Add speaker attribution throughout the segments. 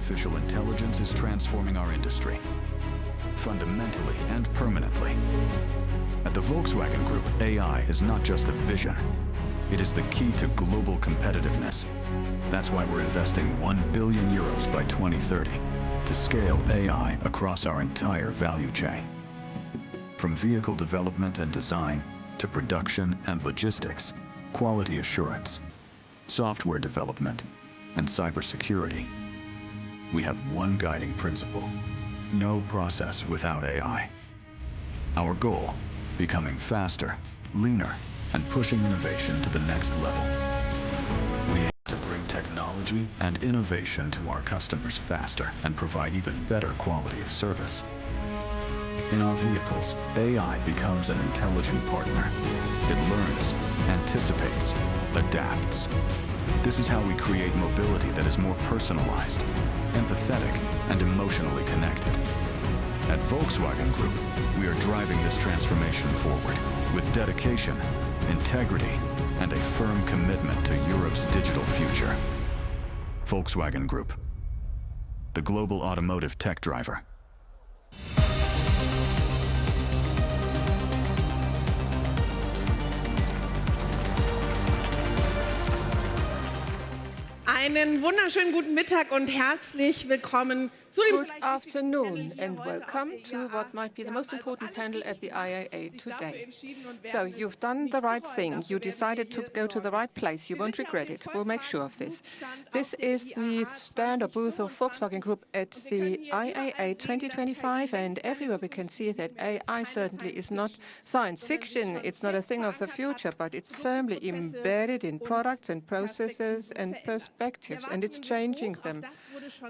Speaker 1: artificial intelligence is transforming our industry, fundamentally and permanently. At the Volkswagen Group, AI is not just a vision. It is the key to global competitiveness. That's why we're investing 1 billion euros by 2030 to scale AI across our entire value chain. From vehicle development and design to production and logistics, quality assurance, software development, and cybersecurity. We have one guiding principle: no process without AI. Our goal: becoming faster, leaner, and pushing innovation to the next level. We aim to bring technology and innovation to our customers faster and provide even better quality of service. In our vehicles, AI becomes an intelligent partner. It learns, anticipates, adapts. This is how we create mobility that is more personalized, empathetic, and emotionally connected. At Volkswagen Group, we are driving this transformation forward with dedication, integrity, and a firm commitment to Europe's digital future. Volkswagen Group, the global automotive tech driver.
Speaker 2: Einen wunderschönen guten Mittag und herzlich willkommen zu dem
Speaker 3: Good afternoon and welcome to what might be the most important panel at the IAA today. So you've done the right thing. You decided to go to the right place. You won't regret it. We'll make sure of this. This is the stand or booth of Volkswagen Group at the IAA 2025, and everywhere we can see that AI certainly is not science fiction. It's not a thing of the future, but it's firmly embedded in products and processes and perspectives, and it's changing them.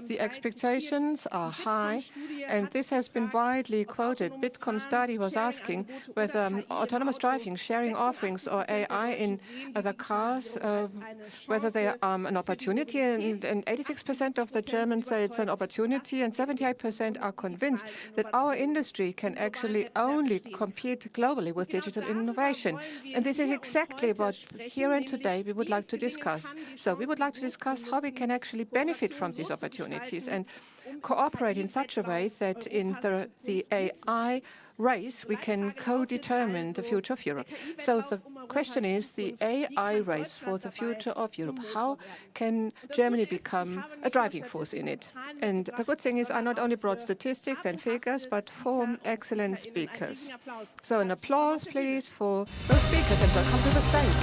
Speaker 3: The expectations are high, and this has been widely quoted. Bitkom study was asking whether autonomous driving, sharing offerings, or AI in the cars, whether they are an opportunity, and 86% of the Germans say it's an opportunity, and 78% are convinced that our industry can actually only compete globally with digital innovation. And this is exactly what here and today we would like to discuss. So we would like to discuss how we can actually benefit from these opportunities and cooperate in such a way that in the AI race we can co-determine the future of Europe. So the question is the AI race for the future of Europe. How can Germany become a driving force in it? And the good thing is I not only brought statistics and figures, but 4 excellent speakers. So an applause, please, for those speakers, and welcome to the stage.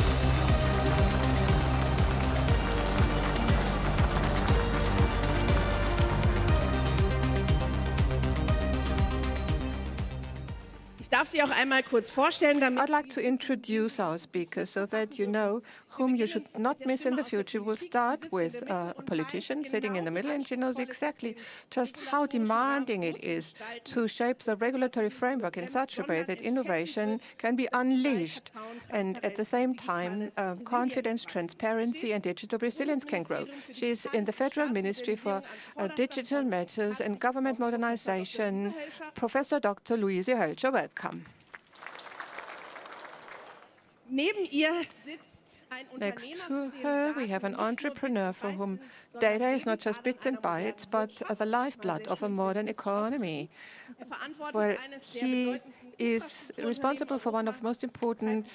Speaker 3: I'd like to introduce our speakers so that you know whom you should not miss in the future. We'll start with a politician sitting in the middle, and she knows exactly just how demanding it is to shape the regulatory framework in such a way that innovation can be unleashed, and at the same time confidence, transparency, and digital resilience can grow. She's in the Federal Ministry for Digital Matters and Government Modernization, Professor Dr. Luise Hölscher. Welcome. Next to her, we have an entrepreneur for whom data is not just bits and bytes, but the lifeblood of a modern economy. Well, he is responsible for one of the most important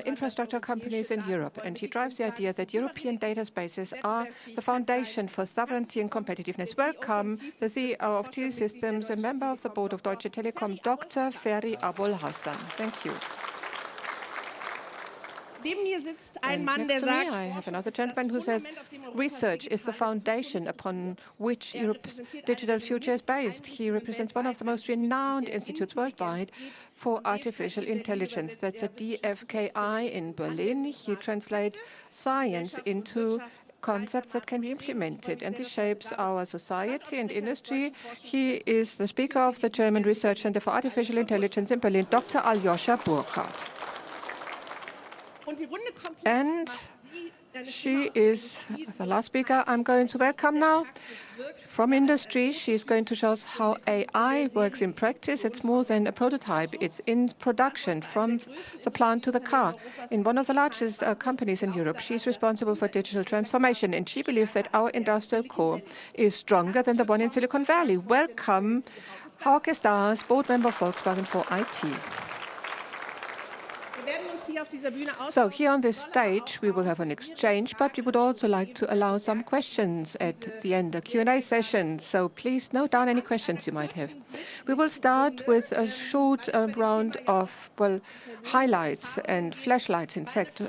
Speaker 3: infrastructure companies in Europe, and he drives the idea that European data spaces are the foundation for sovereignty and competitiveness. Welcome, the CEO of T-Systems, a member of the board of Deutsche Telekom, Dr. Ferri Abul-Hassan. Thank you. And next to me, I have another gentleman who says research is the foundation upon which Europe's digital future is based. He represents one of the most renowned institutes worldwide for artificial intelligence. That's at DFKI in Berlin. He translates science into concepts that can be implemented, and this shapes our society and industry. He is the speaker of the German Research Center for Artificial Intelligence in Berlin, Dr. Aljoscha Burkhardt. And She is the last speaker I'm going to welcome now. From industry, she's going to show us how AI works in practice. It's more than a prototype. It's in production, from the plant to the car. In one of the largest companies in Europe, she's responsible for digital transformation, and she believes that our industrial core is stronger than the one in Silicon Valley. Welcome, Hauke Stars, board member of Volkswagen for IT. So here on this stage, we will have an exchange, but we would also like to allow some questions at the end, a Q&A session. So please note down any questions you might have. We will start with a short round of, highlights and flashlights, in fact,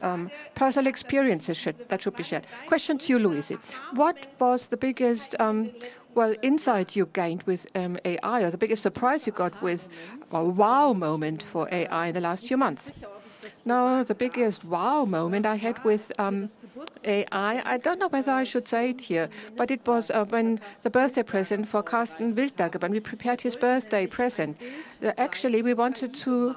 Speaker 3: personal experiences that should be shared. Question to you, Louise. What was the biggest insight you gained with AI, or the biggest surprise you got with a wow moment for AI in the last few months? No, the biggest wow moment I had with AI, I don't know whether I should say it here, but it was when the birthday present for Carsten Wildberger, when we prepared his birthday present. Actually, we wanted to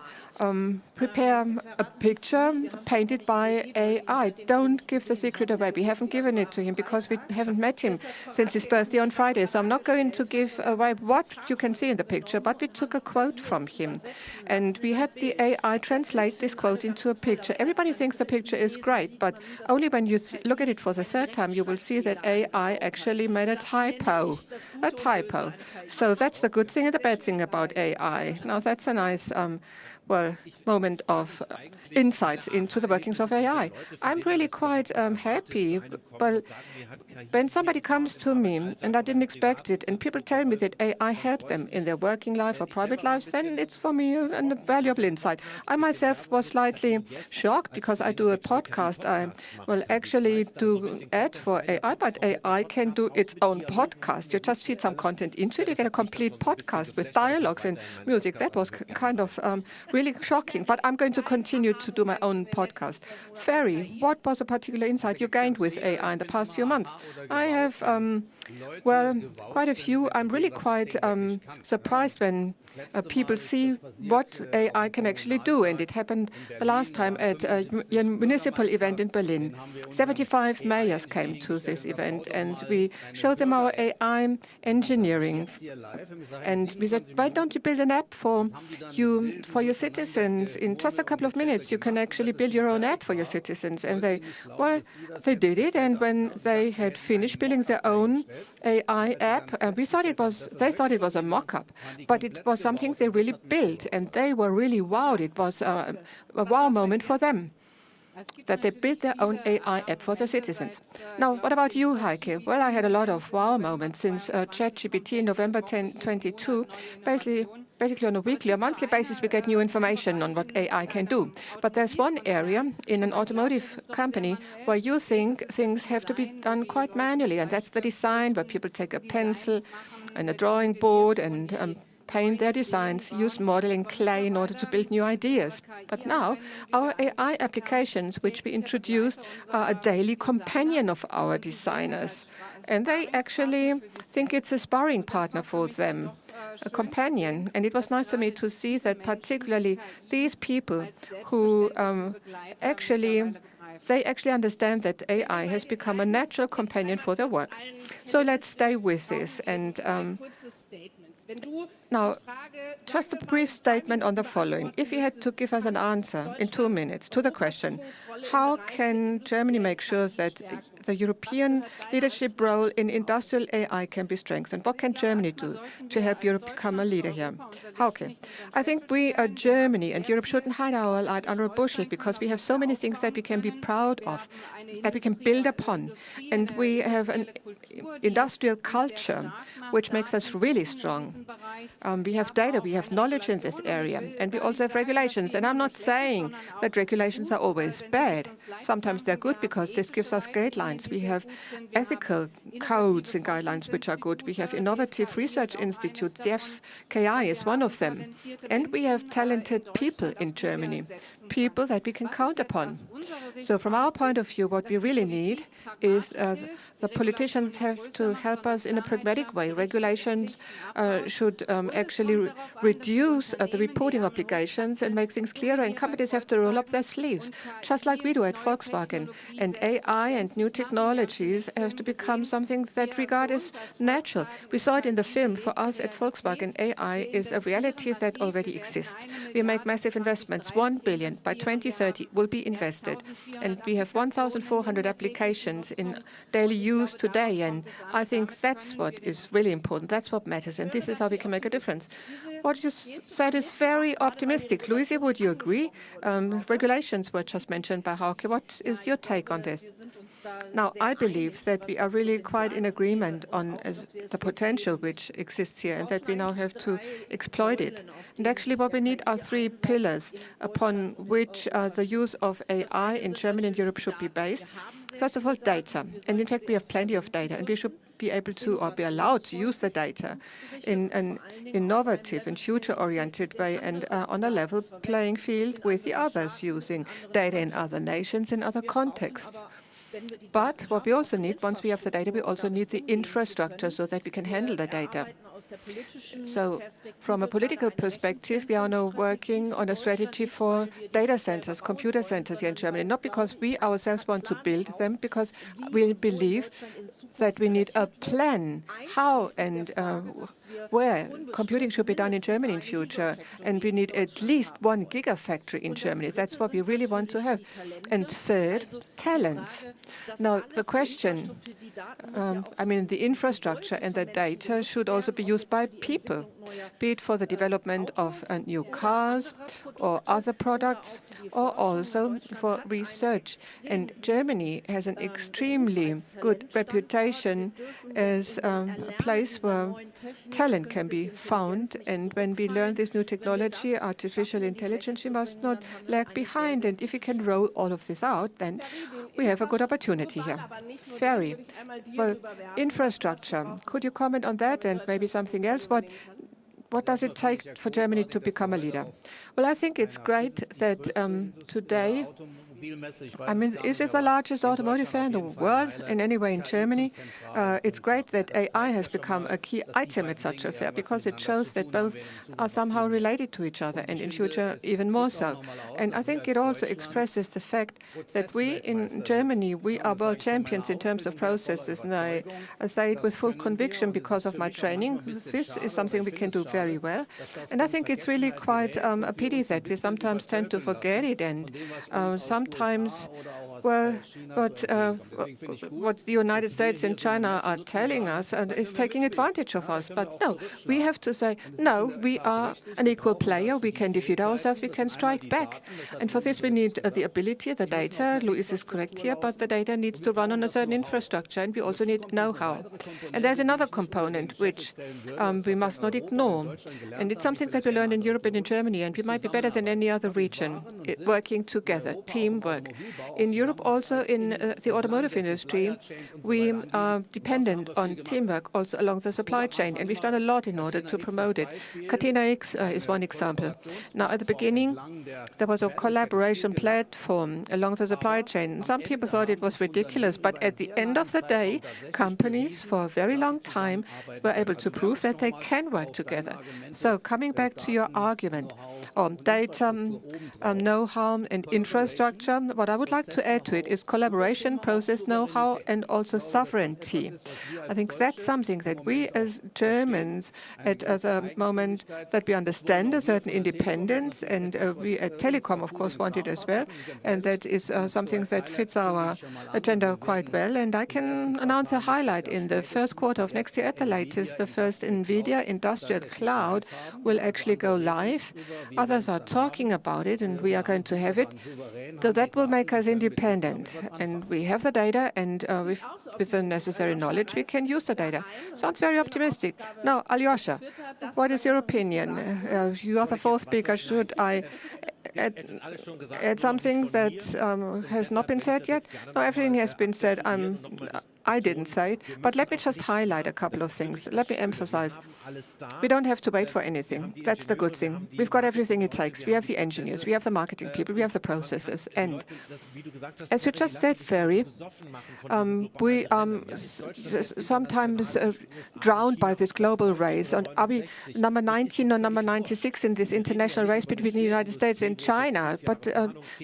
Speaker 3: prepare a picture painted by AI. Don't give the secret away. We haven't given it to him because we haven't met him since his birthday on Friday. So I'm not going to give away what you can see in the picture, but we took a quote from him. And we had the AI translate this quote into a picture. Everybody thinks the picture is great, but only when you look at it for the third time, you will see that AI actually made a typo. A typo. So that's the good thing and the bad thing about AI. Now, that's a nice moment of insights into the workings of AI. I'm really quite happy. Well, when somebody comes to me, and I didn't expect it, and people tell me that AI helped them in their working life or private lives, then it's for me a valuable insight. I myself was slightly shocked because I do a podcast. I will actually do ads for AI, but AI can do its own podcast. You just feed some content into it, you get a complete podcast with dialogues and music. That was kind of really shocking, but I'm going to continue to do my own podcast. Ferry, what was a particular insight you gained with AI in the past few months? I have, quite a few. I'm really quite surprised when people see what AI can actually do, and it happened the last time at a municipal event in Berlin. 75 mayors came to this event, and we showed them our AI engineering. And we said, why don't you build an app for your citizens? In just a couple of minutes, you can actually build your own app for your citizens. And they did it. And when they had finished building their own AI app, they thought it was a mock-up, but it was something they really built, and they were really wowed. It was a wow moment for them, that they built their own AI app for their citizens. Now, what about you, Heike? Well, I had a lot of wow moments since ChatGPT in November 2022. Basically on a weekly or monthly basis, we get new information on what AI can do. But there's one area in an automotive company where you think things have to be done quite manually, and that's the design, where people take a pencil and a drawing board and paint their designs, use modeling clay in order to build new ideas. But now, our AI applications, which we introduced, are a daily companion of our designers. And they actually think it's a sparring partner for them, a companion. And it was nice for me to see that particularly these people who actually understand that AI has become a natural companion for their work. So let's stay with this. And now, just a brief statement on the following. If you had to give us an answer in 2 minutes to the question, how can Germany make sure that the European leadership role in industrial AI can be strengthened? What can Germany do to help Europe become a leader here? Okay. I think we are Germany, and Europe shouldn't hide our light under a bushel, because we have so many things that we can be proud of, that we can build upon. And we have an industrial culture which makes us really strong. We have data, we have knowledge in this area, and we also have regulations. And I'm not saying that regulations are always bad. Sometimes they're good because this gives us guidelines. We have ethical codes and guidelines which are good. We have innovative research institutes. The FKI is one of them. And we have talented people in Germany. people that we can count upon. So from our point of view, what we really need is the politicians have to help us in a pragmatic way. Regulations should actually reduce the reporting obligations and make things clearer, and companies have to roll up their sleeves, just like we do at Volkswagen. And AI and new technologies have to become something that regard as natural. We saw it in the film. For us at Volkswagen, AI is a reality that already exists. We make massive investments. 1 billion by 2030 will be invested. And we have 1,400 applications in daily use today. And I think that's what is really important. That's what matters. And this is how we can make a difference. What you said is very optimistic. Luisi, would you agree? Regulations were just mentioned by Hauke. What is your take on this? Now, I believe that we are really quite in agreement on the potential which exists here and that we now have to exploit it. And actually what we need are 3 pillars upon which the use of AI in Germany and Europe should be based. First of all, data. And in fact, we have plenty of data, and we should be able to or be allowed to use the data in an innovative and future-oriented way and on a level playing field with the others using data in other nations, in other contexts. But what we also need, once we have the data, we also need the infrastructure so that we can handle the data. So from a political perspective, we are now working on a strategy for data centers, computer centers here in Germany, not because we ourselves want to build them, because we believe that we need a plan how and where computing should be done in Germany in future. And we need at least 1 gigafactory in Germany. That's what we really want to have. And third, talent. Now, the question, the infrastructure and the data should also be used by people, be it for the development of new cars or other products, or also for research. And Germany has an extremely good reputation as a place where talent can be found. And when we learn this new technology, artificial intelligence, we must not lag behind. And if we can roll all of this out, then we have a good opportunity here. Very well. Infrastructure. Could you comment on that and maybe something else? What does it take for Germany to become a leader? Well, I think it's great that today, is it the largest automotive fair in the world? In any way in Germany? It's great that AI has become a key item at such a fair because it shows that both are somehow related to each other, and in future even more so. And I think it also expresses the fact that we in Germany, we are world champions in terms of processes. And I say it with full conviction because of my training. This is something we can do very well. And I think it's really quite a pity that we sometimes tend to forget it, and sometimes, well, what the United States and China are telling us is taking advantage of us. But no, we have to say, no, we are an equal player. We can defeat ourselves. We can strike back. And for this, we need the ability, the data. Luis is correct here, but the data needs to run on a certain infrastructure, and we also need know-how. And there's another component which we must not ignore. And it's something that we learned in Europe and in Germany, and we might be better than any other region, working together, teamwork. In Europe, also in the automotive industry, we are dependent on teamwork also along the supply chain, and we've done a lot in order to promote it. Catena X is one example. Now, at the beginning, there was a collaboration platform along the supply chain. Some people thought it was ridiculous, but at the end of the day, companies for a very long time were able to prove that they can work together. So coming back to your argument on data, know-how and infrastructure, what I would like to add to it is collaboration, process know-how, and also sovereignty. I think that's something that we as Germans at the moment that we understand a certain independence, and we at Telecom, of course, want it as well. And that is something that fits our agenda quite well. And I can announce a highlight in the first quarter of next year at the latest. The first NVIDIA industrial cloud will actually go live. Others are talking about it, and we are going to have it. So that will make us independent. And we have the data, and with the necessary knowledge, we can use the data. Sounds very optimistic. Now, Alyosha, what is your opinion? You are the fourth speaker. Should I add something that has not been said yet? No, everything has been said. I didn't say it, but let me just highlight a couple of things. Let me emphasize. We don't have to wait for anything. That's the good thing. We've got everything it takes. We have the engineers, we have the marketing people, we have the processes. And as you just said, Ferry, we sometimes drowned by this global race. And are we number 19 or number 96 in this international race between the United States and China? But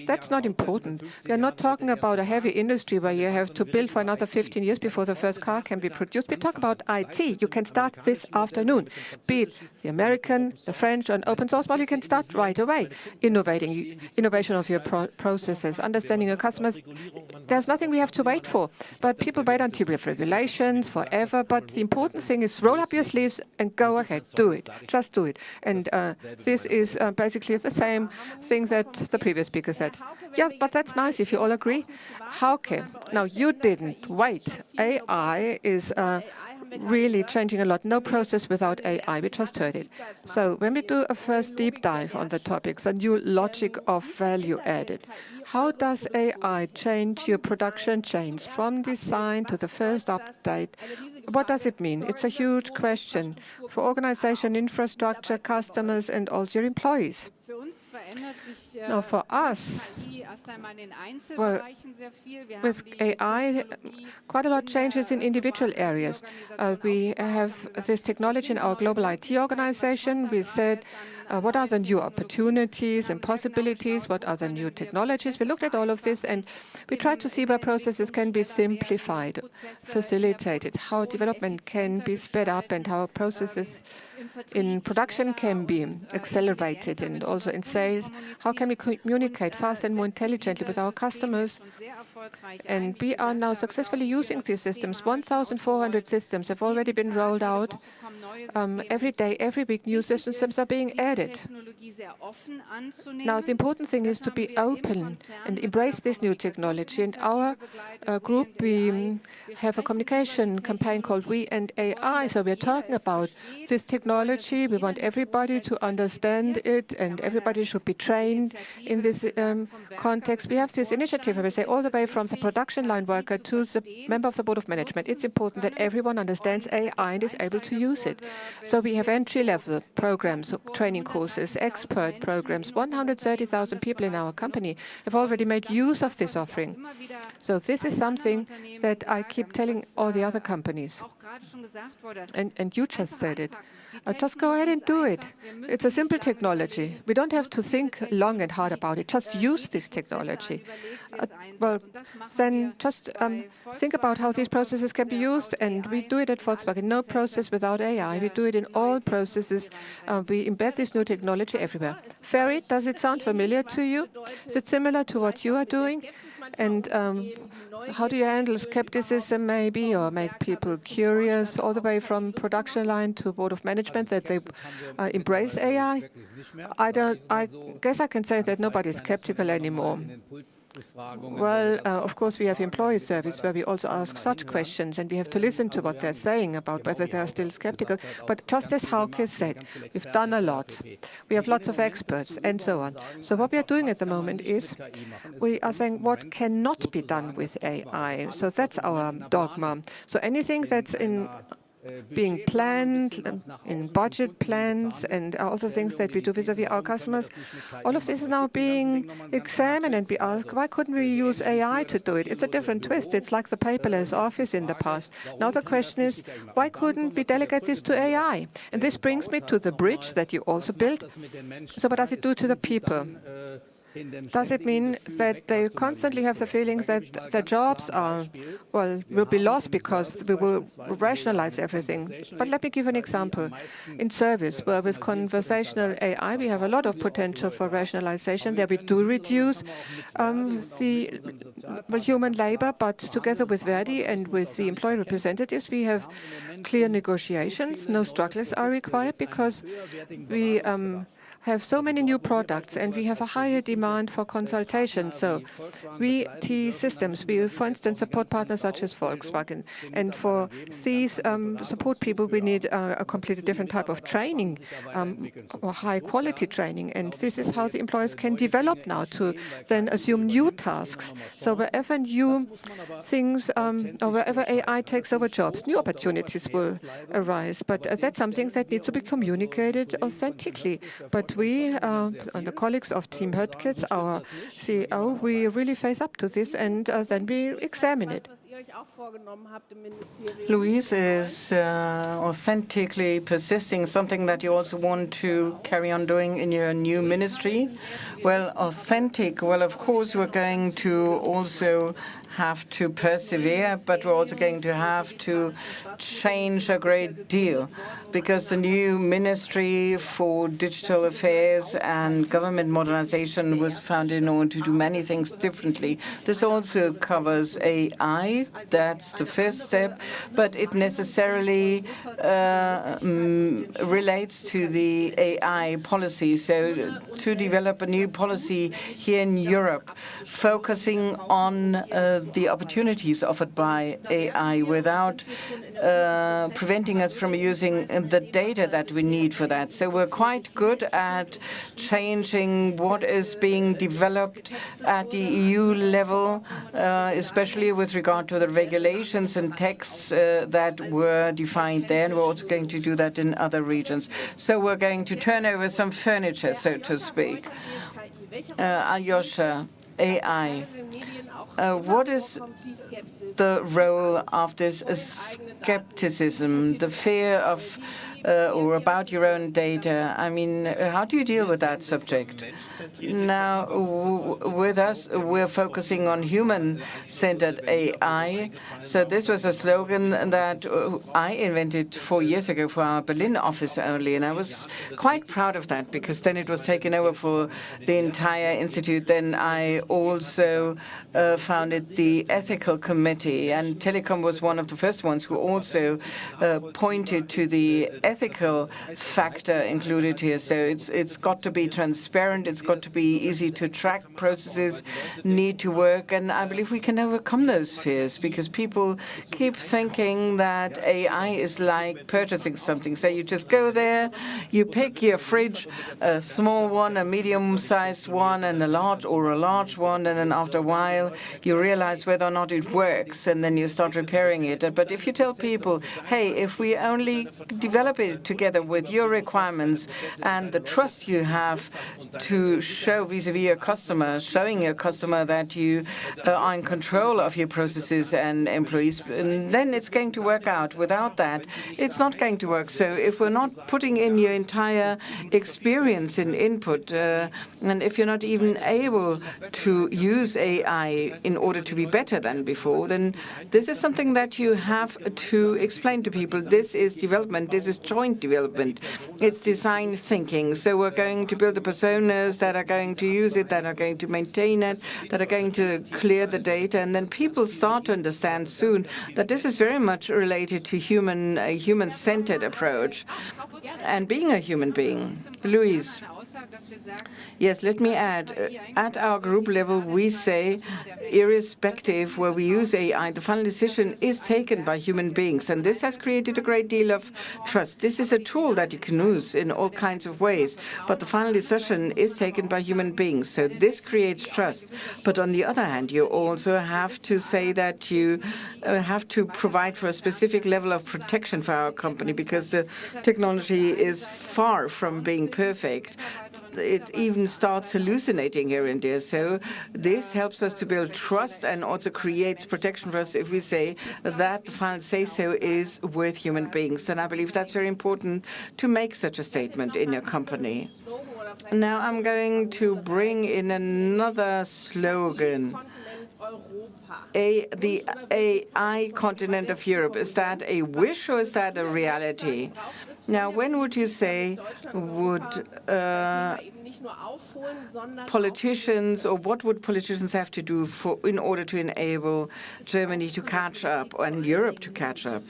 Speaker 3: that's not important. We are not talking about a heavy industry where you have to build for another 15 years before the first car can be produced. We talk about IT. You can start this afternoon. Be it the American, the French, or an open source model, you can start right away. Innovation of your processes, understanding your customers. There's nothing we have to wait for. But people wait until we have regulations forever. But the important thing is roll up your sleeves and go ahead. Do it. Just do it. And this is basically the same thing that the previous speaker said. Yeah, but that's nice if you all agree. Hauke, now you didn't wait. AI is really changing a lot. No process without AI. We just heard it. So when we do a first deep dive on the topics, a new logic of value added, how does AI change your production chains from design to the first update? What does it mean? It's a huge question for organization, infrastructure, customers, and also your employees. Now, for us, well, with AI, quite a lot changes in individual areas. We have this technology in our global IT organization. We said, what are the new opportunities and possibilities? What are the new technologies? We looked at all of this, and we tried to see where processes can be simplified, facilitated, how development can be sped up, and how processes in production can be accelerated, and also in sales, how can we communicate fast and more intelligently with our customers. And we are now successfully using these systems. 1,400 systems have already been rolled out. Every day, every week, new systems are being added. Now, the important thing is to be open and embrace this new technology. In our group, we have a communication campaign called We and AI. So we're talking about this technology. We want everybody to understand it, and everybody should be trained in this context. We have this initiative where we say all the way from the production line worker to the member of the board of management, it's important that everyone understands AI and is able to use it. So we have entry-level programs, training courses, expert programs. 130,000 people in our company have already made use of this offering. So this is something that I keep telling all the other companies. And you just said it. Just go ahead and do it. It's a simple technology. We don't have to think long and hard about it. Just use this technology. Well, then just think about how these processes can be used. And we do it at Volkswagen. No process without AI. We do it in all processes. We embed this new technology everywhere. Ferry, does it sound familiar to you? Is it similar to what you are doing? And how do you handle skepticism maybe, or make people curious all the way from production line to board of management that they embrace AI? I guess I can say that nobody's skeptical anymore. Well, of course, we have employee service where we also ask such questions, and we have to listen to what they're saying about whether they are still skeptical. But just as Hauke said, we've done a lot. We have lots of experts and so on. So what we are doing at the moment is we are saying what cannot be done with AI. So that's our dogma. So anything that's being planned in budget plans and other things that we do vis-a-vis our customers, all of this is now being examined, and we ask, why couldn't we use AI to do it? It's a different twist. It's like the paperless office in the past. Now the question is, why couldn't we delegate this to AI? And this brings me to the bridge that you also built. So what does it do to the people? Does it mean that they constantly have the feeling that their jobs will be lost because we will rationalize everything? But let me give an example. In service, where with conversational AI, we have a lot of potential for rationalization. There we do reduce the human labor, but together with Verdi and with the employee representatives, we have clear negotiations. No struggles are required because we have so many new products and we have a higher demand for consultation. So we T-Systems, we, for instance, support partners such as Volkswagen. And for these support people, we need a completely different type of training, or high-quality training. And this is how the employers can develop now to then assume new tasks. So wherever new things, or wherever AI takes over jobs, new opportunities will arise. But that's something that needs to be communicated authentically. But we, and the colleagues of Team Höttges, our CEO, we really face up to this and then we examine it.
Speaker 4: Luis is authentically persisting, something that you also want to carry on doing in your new ministry. Well, authentic, well, of course, we're going to also have to persevere, but we're also going to have to change a great deal, because the new Ministry for Digital Affairs and Government Modernization was founded in order to do many things differently. This also covers AI, that's the first step, but it necessarily relates to the AI policy. So to develop a new policy here in Europe, focusing on the opportunities offered by AI without preventing us from using the data that we need for that. So we're quite good at changing what is being developed at the EU level, especially with regard to the regulations and texts that were defined there. And we're also going to do that in other regions. So we're going to turn over some furniture, so to speak. Alyosha, AI. What is the role of this skepticism, the fear of or about your own data? I mean, how do you deal with that subject? Now, with us, we're focusing on human-centered AI. So this was a slogan that I invented 4 years ago for our Berlin office only, and I was quite proud of that, because then it was taken over for the entire institute. Then I also founded the ethical committee, and Telecom was one of the first ones who also pointed to the ethical factor included here. So it's got to be transparent, it's got to be easy to track, processes need to work, and I believe we can overcome those fears, because people keep thinking that AI is like purchasing something. So you just go there, you pick your fridge, a small one, a medium-sized one, and a large one, and then after a while you realize whether or not it works, and then you start repairing it. But if you tell people, hey, if we only develop it together with your requirements and the trust you have to show vis-a-vis your customer, showing your customer that you are in control of your processes and employees, and then it's going to work out. Without that, it's not going to work. So if we're not putting in your entire experience and input, and if you're not even able to use AI in order to be better than before, then this is something that you have to explain to people. This is development. This is joint development. It's design thinking. So we're going to build the personas that are going to use it, that are going to maintain it, that are going to clear the data, and then people start to understand soon that this is very much related to a human-centered approach and being a human being. Luis. Yes, let me add, at our group level, we say, irrespective where we use AI, the final decision is taken by human beings. And this has created a great deal of trust. This is a tool that you can use in all kinds of ways, but the final decision is taken by human beings. So this creates trust. But on the other hand, you also have to say that you have to provide for a specific level of protection for our company, because the technology is far from being perfect. It even starts hallucinating here and there. So this helps us to build trust and also creates protection for us if we say that the final say-so is with human beings. And I believe that's very important to make such a statement in your company. Now I'm going to bring in another slogan. The AI continent of Europe. Is that a wish or is that a reality? Now, when would you say would politicians, or what would politicians have to do in order to enable Germany to catch up and Europe to catch up?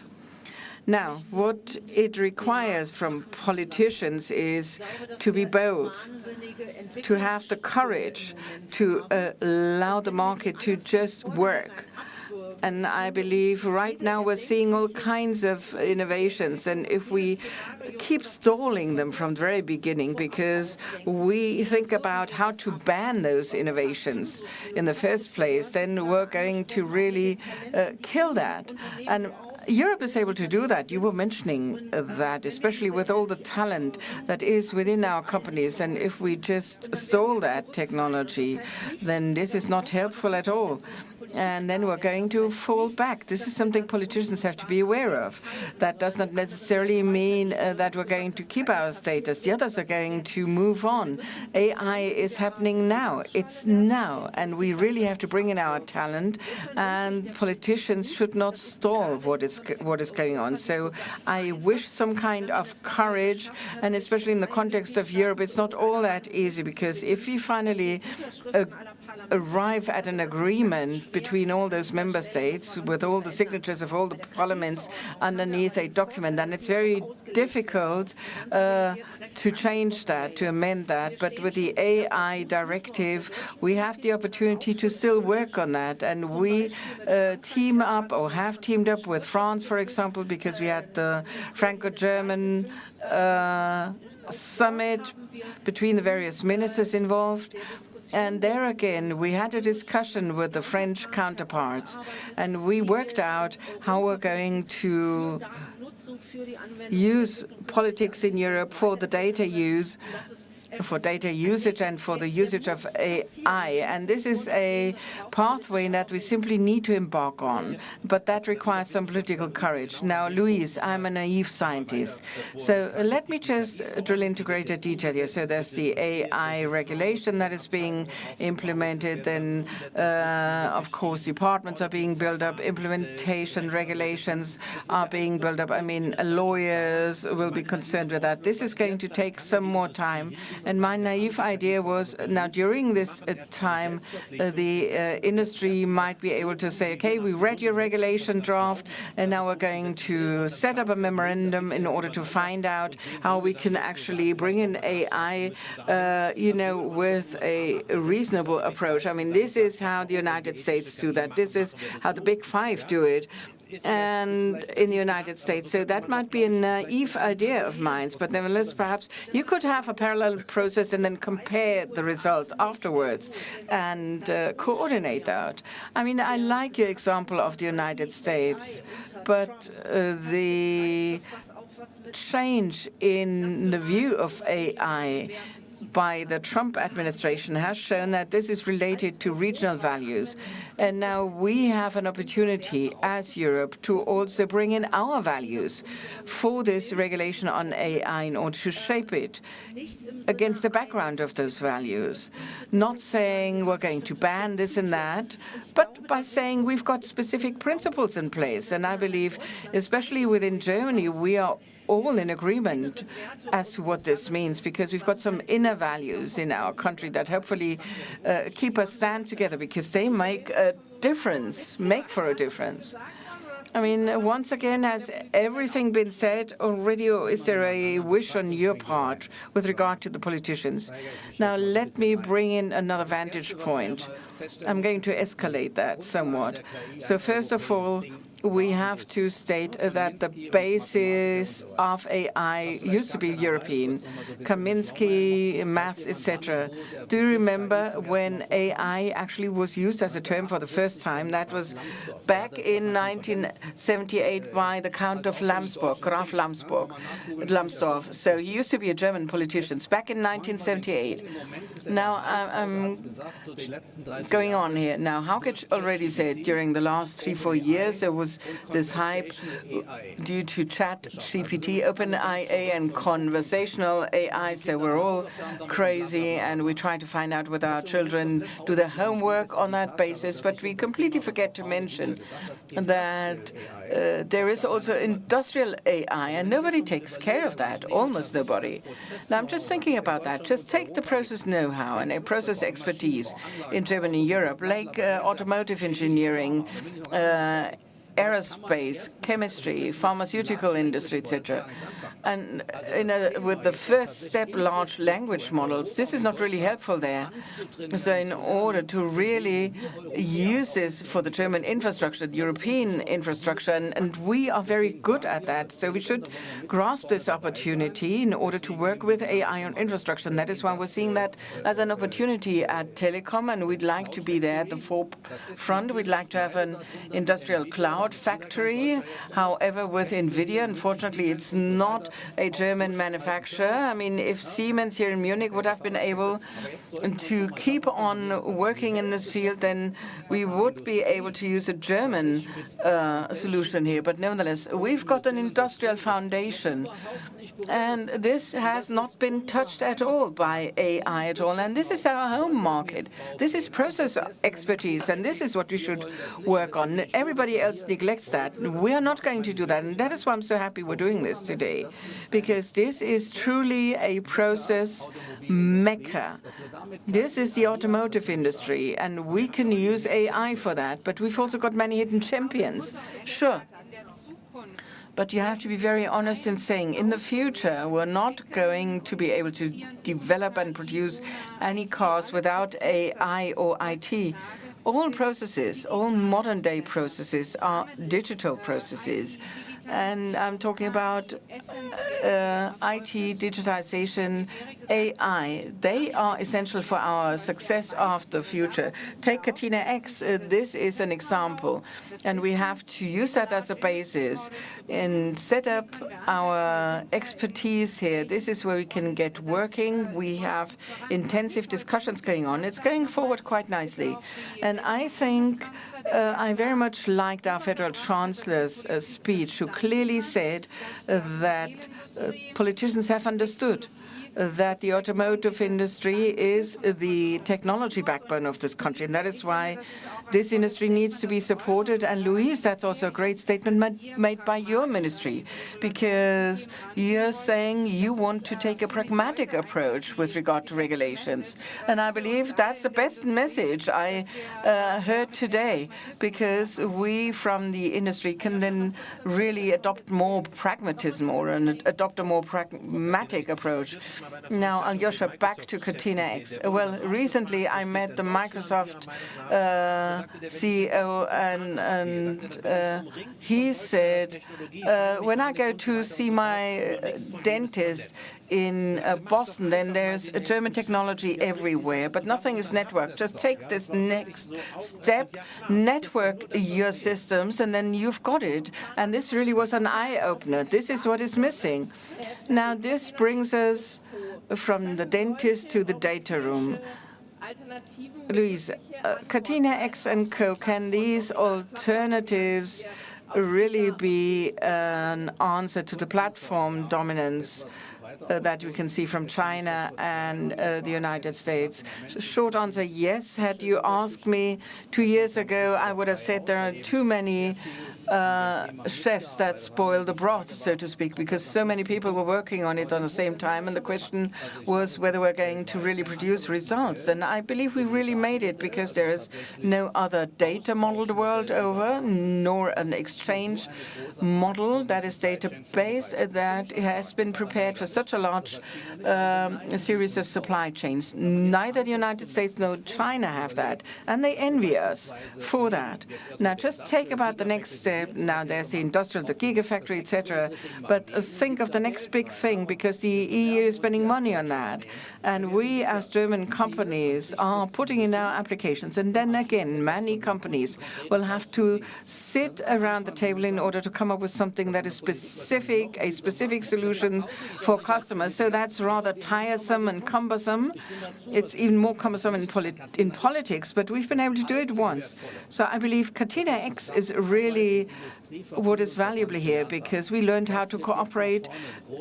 Speaker 4: Now, what it requires from politicians is to be bold, to have the courage to allow the market to just work. And I believe right now we're seeing all kinds of innovations. And if we keep stalling them from the very beginning because we think about how to ban those innovations in the first place, then we're going to really kill that. And Europe is able to do that. You were mentioning that, especially with all the talent that is within our companies. And if we just stall that technology, then this is not helpful at all. And then we're going to fall back. This is something politicians have to be aware of. That does not necessarily mean that we're going to keep our status. The others are going to move on. AI is happening now. It's now. And we really have to bring in our talent. And politicians should not stall what is going on. So I wish some kind of courage, and especially in the context of Europe, it's not all that easy, because if we finally arrive at an agreement between all those member states with all the signatures of all the parliaments underneath a document, then it's very difficult to change that, to amend that. But with the AI directive, we have the opportunity to still work on that. And we team up, or have teamed up, with France, for example, because we had the Franco-German summit between the various ministers involved. And there again, we had a discussion with the French counterparts, and we worked out how we're going to use politics in Europe for the data use, for data usage and for the usage of AI. And this is a pathway that we simply need to embark on, but that requires some political courage. Now, Louise, I'm a naive scientist, so let me just drill into greater detail here. So there's the AI regulation that is being implemented, then of course departments are being built up, implementation regulations are being built up. I mean, lawyers will be concerned with that. This is going to take some more time. And my naive idea was, now during this time, the industry might be able to say, okay, we read your regulation draft, and now we're going to set up a memorandum in order to find out how we can actually bring in AI, with a reasonable approach. I mean, this is how the United States do that. This is how the Big Five do it. And in the United States. So that might be a naive idea of mine, but nevertheless, perhaps you could have a parallel process and then compare the result afterwards and coordinate that. I mean, I like your example of the United States, but the change in the view of AI by the Trump administration has shown that this is related to regional values. And now we have an opportunity as Europe to also bring in our values for this regulation on AI in order to shape it against the background of those values. Not saying we're going to ban this and that, but by saying we've got specific principles in place. And I believe, especially within Germany, we are all in agreement as to what this means, because we've got some inner values in our country that hopefully keep us stand together, because they make a difference, make for a difference. I mean, once again, has everything been said already, or is there a wish on your part with regard to the politicians? Now, let me bring in another vantage point. I'm going to escalate that somewhat. So first of all, we have to state that the basis of AI used to be European. Kaminsky, maths, etc. Do you remember when AI actually was used as a term for the first time? That was back in 1978 by the Count of Graf Lambsdorff. So he used to be a German politician back in 1978. Now, I'm going on here. Now, Hauke already said during the last 3-4 years there was this hype due to ChatGPT, OpenIA, and conversational AI. So we're all crazy, and we try to find out whether our children do their homework on that basis. But we completely forget to mention that there is also industrial AI, and nobody takes care of that, almost nobody. Now, I'm just thinking about that. Just take the process know-how and a process expertise in Germany, Europe, like automotive engineering, aerospace, chemistry, pharmaceutical industry, etc. And with the first step, large language models, this is not really helpful there. So in order to really use this for the German infrastructure, the European infrastructure, and we are very good at that. So we should grasp this opportunity in order to work with AI on infrastructure. And that is why we're seeing that as an opportunity at Telecom, and we'd like to be there at the forefront. We'd like to have an industrial cloud factory. However, with NVIDIA, unfortunately, it's not a German manufacturer. I mean, if Siemens here in Munich would have been able to keep on working in this field, then we would be able to use a German solution here. But nevertheless, we've got an industrial foundation, and this has not been touched at all by AI at all. And this is our home market. This is process expertise, and this is what we should work on. Everybody else neglects that. We are not going to do that, and that is why I'm so happy we're doing this today, because this is truly a process mecca. This is the automotive industry, and we can use AI for that. But we've also got many hidden champions. Sure. But you have to be very honest in saying, in the future, we're not going to be able to develop and produce any cars without AI or IT. All processes, all modern-day processes are digital processes. And I'm talking about IT, digitization, AI. They are essential for our success of the future. Take Catena X. This is an example. And we have to use that as a basis and set up our expertise here. This is where we can get working. We have intensive discussions going on. It's going forward quite nicely. And I think I very much liked our Federal Chancellor's speech, who clearly said that politicians have understood that the automotive industry is the technology backbone of this country. And that is why this industry needs to be supported. And Luis, that's also a great statement made by your ministry, because you're saying you want to take a pragmatic approach with regard to regulations. And I believe that's the best message I heard today, because we from the industry can then really adopt more pragmatism or adopt a more pragmatic approach. Now, Alyosha, back to Catena X. Well, recently I met the Microsoft CEO, and he said, when I go to see my dentist in Boston, then there's a German technology everywhere, but nothing is networked. Just take this next step, network your systems, and then you've got it. And this really was an eye-opener. This is what is missing. Now, this brings us from the dentist to the data room. Luis, Catena X and Co., can these alternatives really be an answer to the platform dominance that we can see from China and the United States? Short answer, yes. Had you asked me 2 years ago, I would have said there are too many chefs that spoil the broth, so to speak, because so many people were working on it at the same time, and the question was whether we're going to really produce results. And I believe we really made it, because there is no other data model the world over, nor an exchange model that is data-based that has been prepared for such a large series of supply chains. Neither the United States nor China have that, and they envy us for that. Now, just take about the next step. Now, there's the industrial, the gigafactory, etc. But think of the next big thing, because the EU is spending money on that. And we, as German companies, are putting in our applications. And then again, many companies will have to sit around the table in order to come up with something that is specific, a specific solution for customers. So that's rather tiresome and cumbersome. It's even more cumbersome in politics, but we've been able to do it once. So I believe Catena X is really what is valuable here, because we learned how to cooperate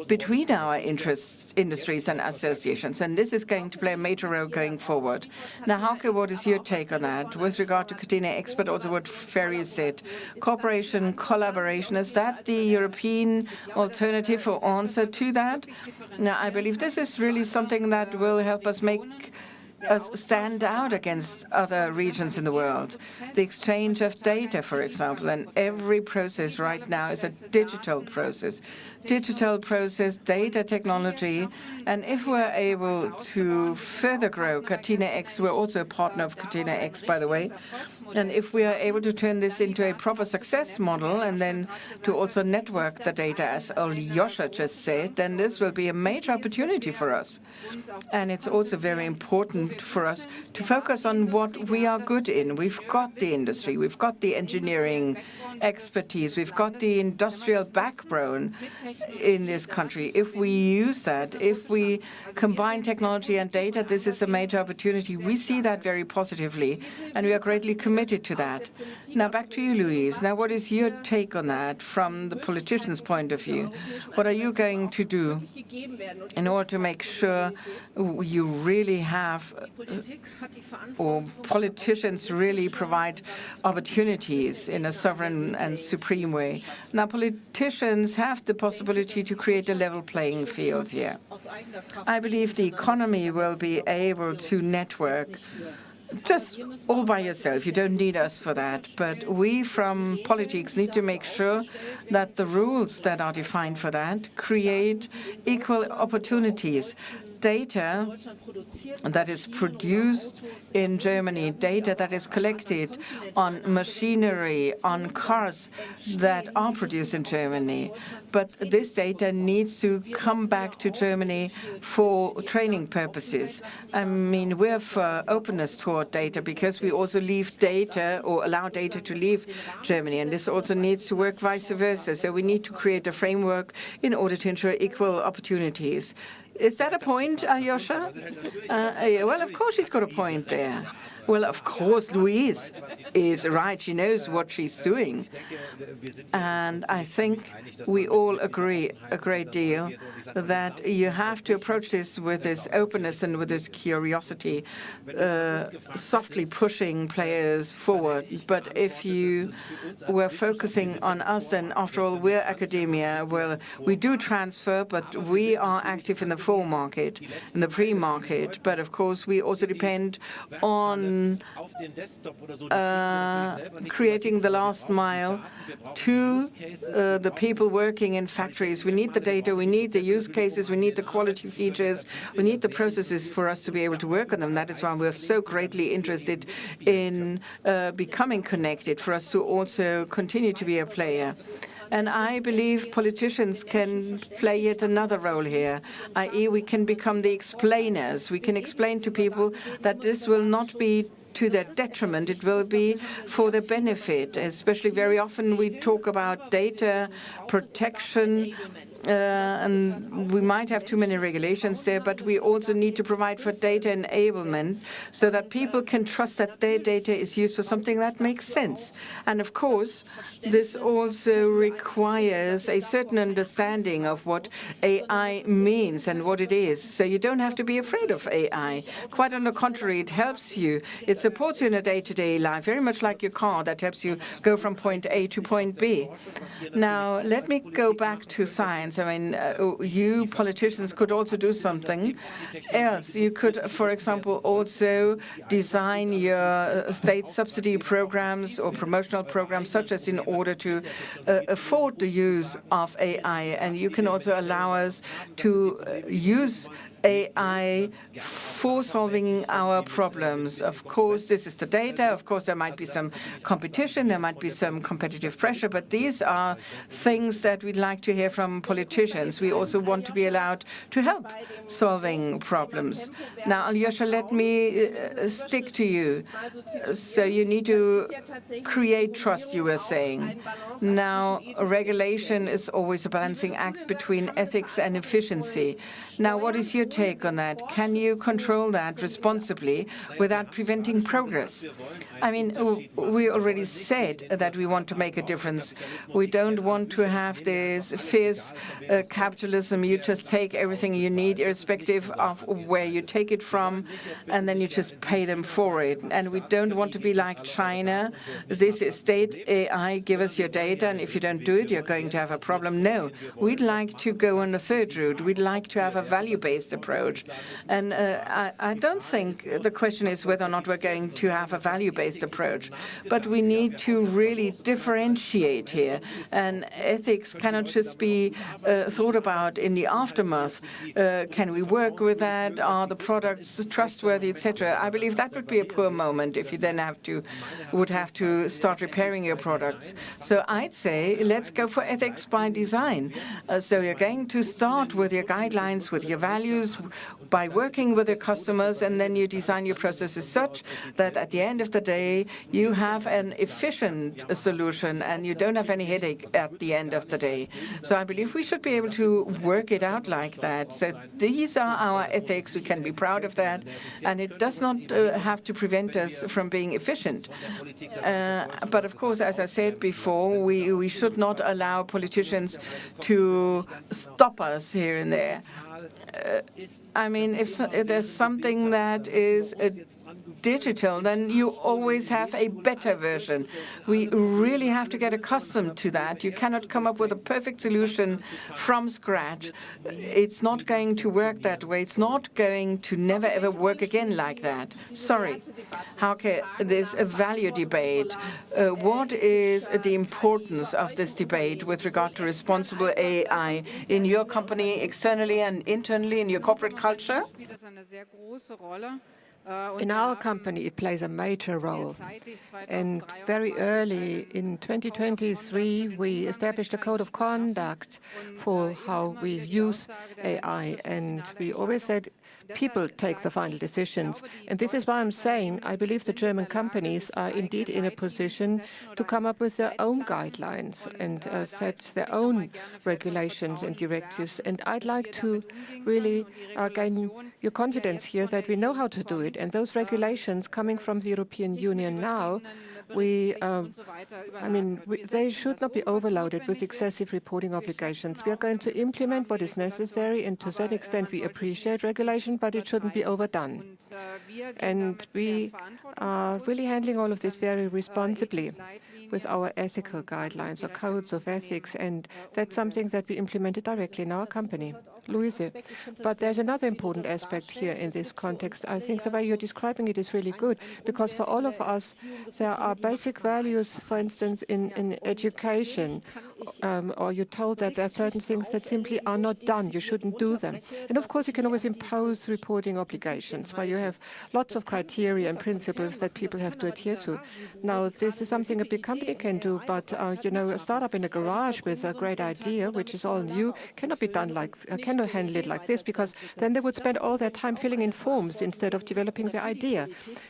Speaker 4: between our industries and associations, and this is going to play a major role going forward. Now, Hauke, what is your take on that with regard to Catena X, but also what Ferry said? Cooperation, collaboration, is that the European alternative or answer to that? Now, I believe this is really something that will help us make us stand out against other regions in the world. The exchange of data, for example, and every process right now is a digital process. Digital process, data technology, and if we're able to further grow Catena X, we're also a partner of Catena X, by the way, and if we are able to turn this into a proper success model and then to also network the data, as Alyosha just said, then this will be a major opportunity for us. And it's also very important for us to focus on what we are good in. We've got the industry, we've got the engineering expertise, we've got the industrial backbone in this country. If we use that, if we combine technology and data, this is a major opportunity. We see that very positively, and we are greatly committed to that. Now, back to you, Louise. Now, what is your take on that from the politician's point of view? What are you going to do in order to make sure you really have, or politicians really provide opportunities in a sovereign and supreme way? Now, politicians have the possibility to create a level playing field here. I believe the economy will be able to network just all by yourself. You don't need us for that. But we from politics need to make sure that the rules that are defined for that create equal opportunities. Data that is produced in Germany, data that is collected on machinery, on cars that are produced in Germany. But this data needs to come back to Germany for training purposes. I mean, we're for openness toward data because we also leave data or allow data to leave Germany. And this also needs to work vice versa. So we need to create a framework in order to ensure equal opportunities. Is that a point, Alyosha? Well, of course she's got a point there. Well, of course, Louise is right. She knows what she's doing. And I think we all agree a great deal that you have to approach this with this openness and with this curiosity, softly pushing players forward. But if you were focusing on us, then after all, we're academia. Well, we do transfer, but we are active in the foremarket, in the pre-market. But of course, we also depend on creating the last mile to the people working in factories. We need the data, we need the use cases, we need the quality features, we need the processes for us to be able to work on them. That is why we're so greatly interested in becoming connected, for us to also continue to be a player. And I believe politicians can play yet another role here, i.e. we can become the explainers. We can explain to people that this will not be to their detriment, it will be for their benefit. Especially very often we talk about data protection, and we might have too many regulations there, but we also need to provide for data enablement so that people can trust that their data is used for something that makes sense. And of course, this also requires a certain understanding of what AI means and what it is. So you don't have to be afraid of AI. Quite on the contrary, it helps you. It supports you in a day-to-day life, very much like your car that helps you go from point A to point B. Now, let me go back to science. I mean, you politicians could also do something else. You could, for example, also design your state subsidy programs or promotional programs, such as in order to afford the use of AI. And you can also allow us to use AI for solving our problems. Of course, this is the data. Of course, there might be some competition, there might be some competitive pressure, but these are things that we'd like to hear from politicians. We also want to be allowed to help solving problems. Now, Alyosha, let me stick to you. So you need to create trust, you were saying. Now, regulation is always a balancing act between ethics and efficiency. Now, what is your take on that? Can you control that responsibly without preventing progress? I mean, we already said that we want to make a difference. We don't want to have this fierce capitalism. You just take everything you need, irrespective of where you take it from, and then you just pay them for it. And we don't want to be like China. This is state AI, give us your data, and if you don't do it, you're going to have a problem. No, we'd like to go on a third route. We'd like to have a value-based approach. approach. And I don't think the question is whether or not we're going to have a value-based approach, but we need to really differentiate here. And ethics cannot just be thought about in the aftermath. Can we work with that? Are the products trustworthy, etc.? I believe that would be a poor moment if you then would have to start repairing your products. So I'd say let's go for ethics by design. So you're going to start with your guidelines, with your values, by working with your customers, and then you design your processes such that at the end of the day you have an efficient solution and you don't have any headache at the end of the day. So I believe we should be able to work it out like that. So these are our ethics. We can be proud of that, and it does not have to prevent us from being efficient. But of course, as I said before, we should not allow politicians to stop us here and there. I mean, if there's something that is digital, then you always have a better version. We really have to get accustomed to that. You cannot come up with a perfect solution from scratch. It's not going to work that way. It's not going to never ever work again like that. Sorry. How can this a value debate? What is the importance of this debate with regard to responsible AI in your company, externally and internally, in your corporate culture?
Speaker 3: In our company, it plays a major role. And very early in 2023, we established a code of conduct for how we use AI. And we always said people take the final decisions. And this is why I'm saying I believe the German companies are indeed in a position to come up with their own guidelines and set their own regulations and directives. And I'd like to really gain your confidence here that we know how to do it. And those regulations coming from the European Union now, they should not be overloaded with excessive reporting obligations. We are going to implement what is necessary, and to that extent we appreciate regulation, but it shouldn't be overdone. And we are really handling all of this very responsibly with our ethical guidelines or codes of ethics, and that's something that we implemented directly in our company. Louise, but there's another important aspect here in this context. I think the way you're describing it is really good, because for all of us, there are basic values, for instance, in education, or you're told that there are certain things that simply are not done. You shouldn't do them. And of course, you can always impose reporting obligations where you have lots of criteria and principles that people have to adhere to. Now, this is something a big company can do, but a startup in a garage with a great idea, which is all new, cannot be done cannot handle it like this, because then they would spend all their time filling in forms instead of developing the idea.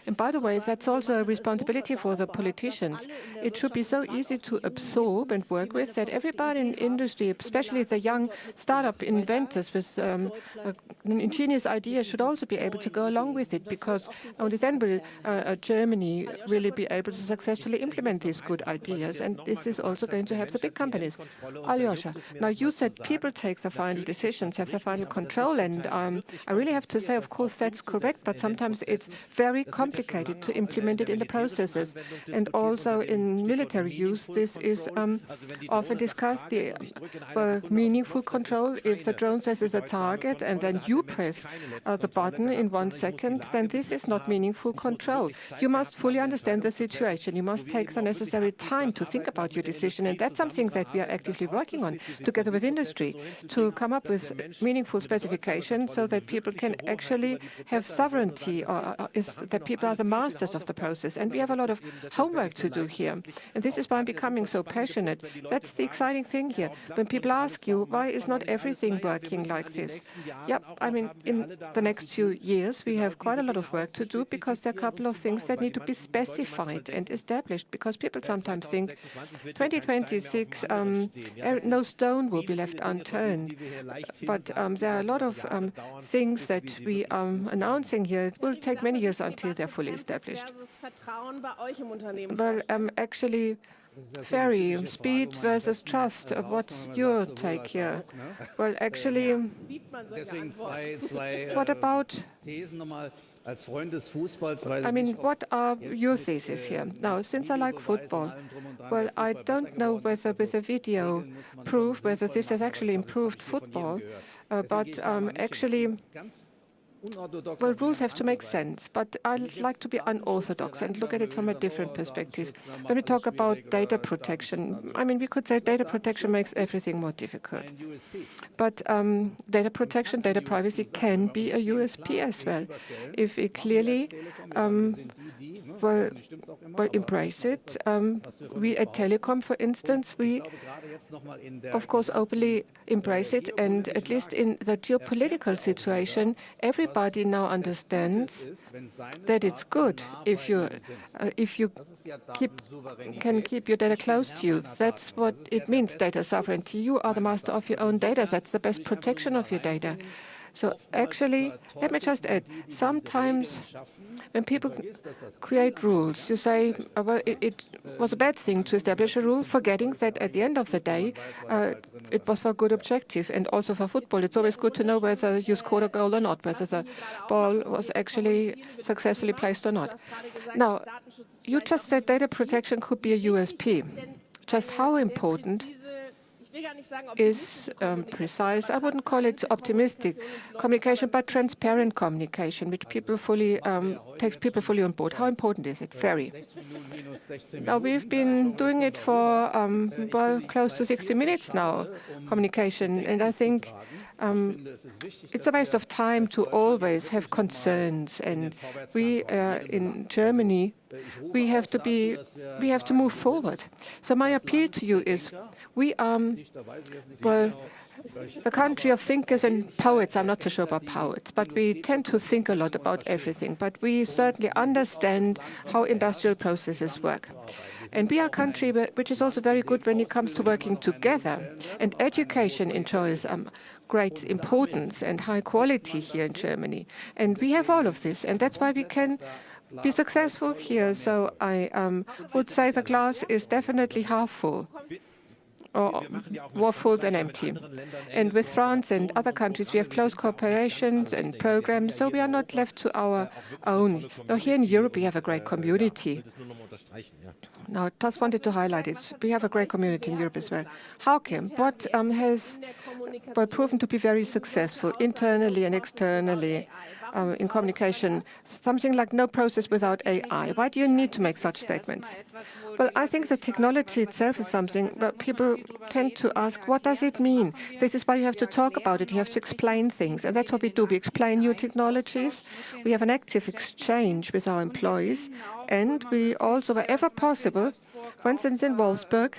Speaker 3: And by the way, that's also a responsibility for the politicians. It should be so easy to absorb and work with that everybody in industry, especially the young startup inventors with an ingenious idea, should also be able to go along with it, because only then will Germany really be able to successfully implement these good ideas. And this is also going to help the big companies. Alyosha, now you said people take the final decisions, have the final control, and I really have to say, of course, that's correct, but sometimes it's very complicated to implement it in the processes. And also in military use, this is often discussed, the meaningful control. If the drone says it's a target and then you press the button in 1 second, then this is not meaningful control. You must fully understand the situation. You must take the necessary time to think about your decision, and that's something that we are actively working on together with industry, to come up with meaningful specifications so that people can actually have sovereignty, or that people are the masters of the process. And we have a lot of homework to do here. And this is why I'm becoming so passionate. That's the exciting thing here. When people ask you, why is not everything working like this? Yeah, I mean, in the next few years, we have quite a lot of work to do, because there are a couple of things that need to be specified and established, because people sometimes think 2026, no stone will be left unturned. But there are a lot of things that we are announcing here. It will take many years until they're fully established. Well, actually, Ferry, speed versus trust. What's your take here? Well, actually, what about? I mean, what are your theses here? Now, since I like football, well, I don't know whether with a video proof whether this has actually improved football. but actually, well, rules have to make sense, but I'd like to be unorthodox and look at it from a different perspective. When we talk about data protection, I mean, we could say data protection makes everything more difficult. But data protection, data privacy can be a USP as well. If we clearly will embrace it. We at Telecom, for instance, we of course openly embrace it, and at least in the geopolitical situation, everybody now understands that it's good if you can keep your data close to you. That's what it means, data sovereignty. You are the master of your own data. That's the best protection of your data. So actually, let me just add, sometimes when people create rules, you say, well, it was a bad thing to establish a rule, forgetting that at the end of the day, it was for a good objective. And also for football, it's always good to know whether you scored a goal or not, whether the ball was actually successfully placed or not. Now, you just said data protection could be a USP. Just how important is precise. I wouldn't call it optimistic communication, but transparent communication, which people fully takes people fully on board. How important is it? Very. Now we've been doing it for well, close to 60 minutes now, communication, and I think it's a waste of time to always have concerns. And we in Germany, we have to move forward. So my appeal to you is, we are, well, the country of thinkers and poets. I'm not too sure about poets, but we tend to think a lot about everything. But we certainly understand how industrial processes work. And we are a country which is also very good when it comes to working together. And education enjoys great importance and high quality here in Germany. And we have all of this, and that's why we can be successful here. So I would say the glass is definitely half full, or more full than empty. And with France and other countries, we have close cooperations and programs, so we are not left to our own. Now, here in Europe, we have a great community. Now, I just wanted to highlight it. We have a great community in Europe as well. Hauke, what has proven to be very successful internally and externally in communication, something like no process without AI. Why do you need to make such statements? Well, I think the technology itself is something that people tend to ask, what does it mean? This is why you have to talk about it. You have to explain things. And that's what we do. We explain new technologies. We have an active exchange with our employees. And we also, wherever possible, for instance, in Wolfsburg,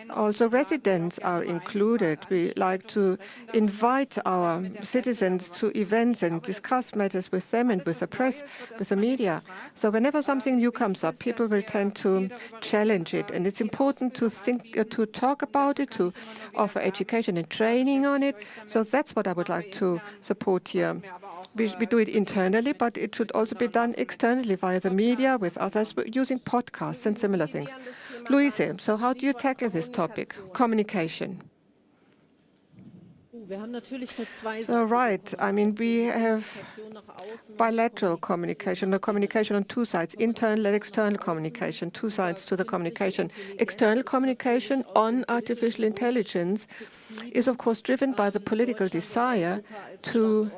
Speaker 3: also residents are included. We like to invite our citizens to events and discuss matters with them and with the press, with the media. So whenever something new comes up, people will tend to challenge it. And it's important to to talk about it, to offer education and training on it. So that's what I would like to support here. We do it internally, but it should also be done externally via the media, with others, using podcasts and similar things. Luise, so how do you tackle this topic, communication? So, right, I mean, we have bilateral communication, or communication on two sides, internal and external communication, two sides to the communication. External communication on artificial intelligence is, of course, driven by the political desire to,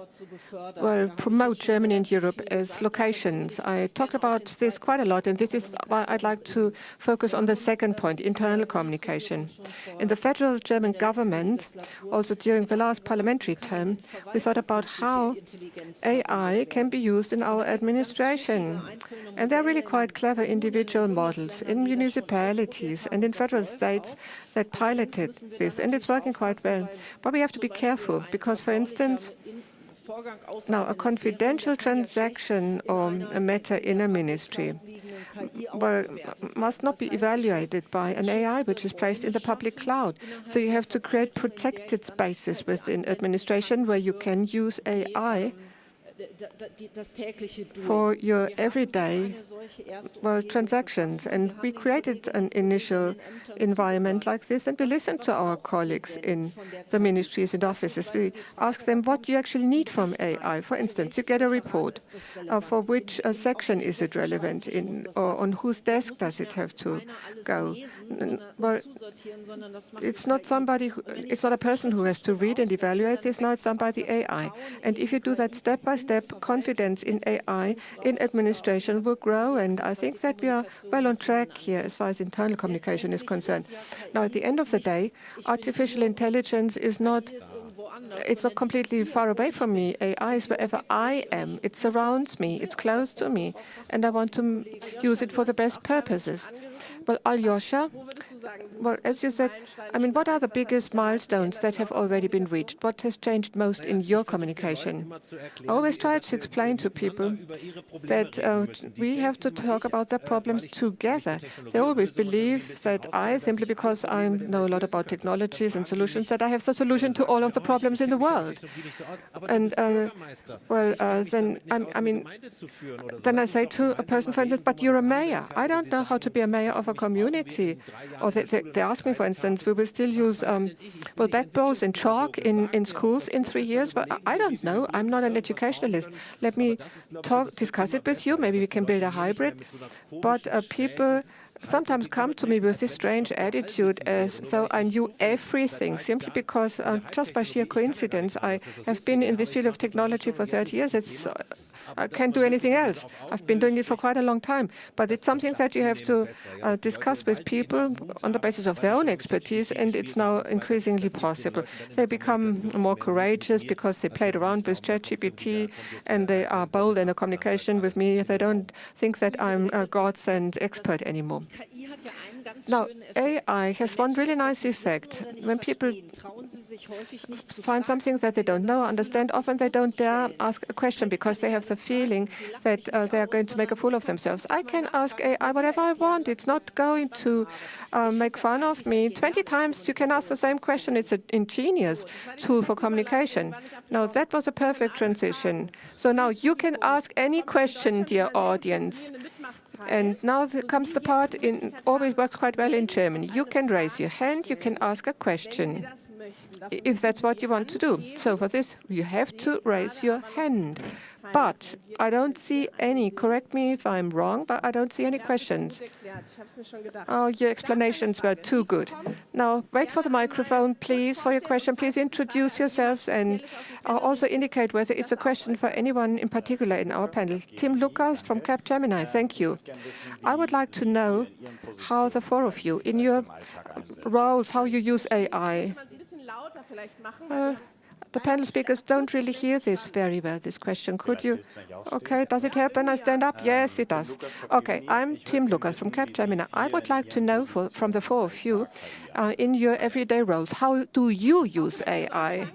Speaker 3: well, promote Germany and Europe as locations. I talked about this quite a lot, and this is why I'd like to focus on the second point, internal communication. In the federal German government, also during the last parliamentary term, we thought about how AI can be used in our administration. And they're really quite clever individual models in municipalities and in federal states that piloted this, and it's working quite well. But we have to be careful because, for instance, now a confidential transaction or a matter in a ministry must not be evaluated by an AI which is placed in the public cloud. So you have to create protected spaces within administration where you can use AI for your everyday transactions. And we created an initial environment like this, and we listened to our colleagues in the ministries and offices. We asked them, what do you actually need from AI? For instance, you get a report. For which section is it relevant in, or on whose desk does it have to go? Well, it's not it's not a person who has to read and evaluate this. Now it's done by the AI. And if you do that step by step, confidence in AI in administration will grow. And I think that we are well on track here as far as internal communication is concerned. Now, at the end of the day, artificial intelligence is not completely far away from me. AI is wherever I am. It surrounds me. It's close to me. And I want to use it for the best purposes. Well, Alyosha, well, as you said, I mean, what are the biggest milestones that have already been reached? What has changed most in your communication? I always try to explain to people that we have to talk about their problems together. They always believe that simply because I know a lot about technologies and solutions, that I have the solution to all of the problems in the world. And then I say to a person, for instance, but you're a mayor. I don't know how to be a mayor of a community. Or they ask me, for instance, we will still use blackboards and chalk in schools in 3 years. But I don't know. I'm not an educationalist. Let me discuss it with you. Maybe we can build a hybrid. But people sometimes come to me with this strange attitude as though I knew everything, simply because just by sheer coincidence, I have been in this field of technology for 30 years. I can't do anything else. I've been doing it for quite a long time. But it's something that you have to discuss with people on the basis of their own expertise, and it's now increasingly possible. They become more courageous because they played around with ChatGPT, and they are bold in the communication with me. They don't think that I'm a godsend expert anymore. Now, AI has one really nice effect. When people find something that they don't know, understand, often they don't dare ask a question because they have the feeling that they are going to make a fool of themselves. I can ask AI whatever I want. It's not going to make fun of me. 20 times you can ask the same question. It's an ingenious tool for communication. Now, that was a perfect transition. So now you can ask any question, dear audience. And now comes the part, always works quite well in German. You can raise your hand, you can ask a question, if that's what you want to do. So for this, you have to raise your hand. But I don't see any, correct me if I'm wrong, but I don't see any questions. Oh, your explanations were too good. Now, wait for the microphone, please, for your question. Please introduce yourselves and also indicate whether it's a question for anyone in particular in our panel. Tim Lucas from Capgemini, thank you. I would like to know how the four of you, in your roles, how you use AI. The panel speakers don't really hear this very well, this question. Could you? Okay, does it help when I stand up? Yes, it does. Okay, I'm Tim Lucas from Capgemini. I would like to know from the four of you, in your everyday roles, how do you use AI?